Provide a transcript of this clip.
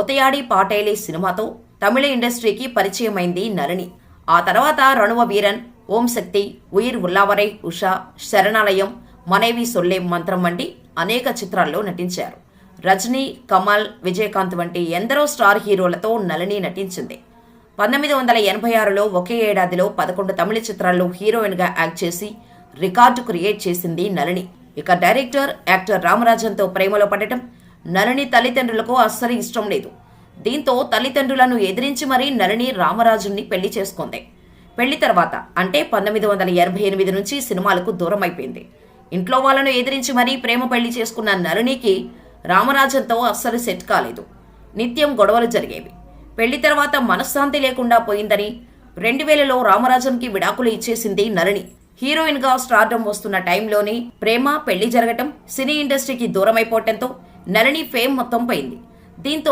ఒతయాడి పాటేలి సినిమాతో తమిళ ఇండస్ట్రీకి పరిచయమైంది నళిని. ఆ తర్వాత రణువ వీరన్, ఓం శక్తి, ఉయిర్ ఉల్లావరై ఉషా, శరణాలయం, మనేవి సొల్లే మంత్రం వంటి అనేక చిత్రాల్లో నటించారు. రజనీ, కమల్, విజయకాంత్ వంటి ఎందరో స్టార్ హీరోలతో నళిని నటించింది. 1986లో ఒకే ఏడాదిలో 11 తమిళ చిత్రాల్లో హీరోయిన్గా యాక్ట్ చేసి రికార్డు క్రియేట్ చేసింది నళిని. ఇక డైరెక్టర్, యాక్టర్ రామరాజన్తో ప్రేమలో పడటం నళిని తల్లిదండ్రులకు అస్సలు ఇష్టం లేదు. దీంతో తల్లిదండ్రులను ఎదిరించి మరీ నళిని రామరాజుని పెళ్లి చేసుకుంది. పెళ్లి తర్వాత అంటే 1988 నుంచి సినిమాలకు దూరం అయిపోయింది. ఇంట్లో వాళ్ళను ఎదిరించి మరీ ప్రేమ పెళ్లి చేసుకున్న నళినికి రామరాజన్తో అస్సలు సెట్ కాలేదు. నిత్యం గొడవలు జరిగేవి. పెళ్లి తర్వాత మనశ్శాంతి లేకుండా పోయిందని 2000లో రామరాజన్కి విడాకులు ఇచ్చేసింది నళిని. హీరోయిన్గా స్టార్డమ్ వస్తున్న టైంలోనే ప్రేమ, పెళ్లి జరగటం, సినీ ఇండస్ట్రీకి దూరమైపోవటంతో నళిని ఫేమ్ మొత్తం పోయింది. దీంతో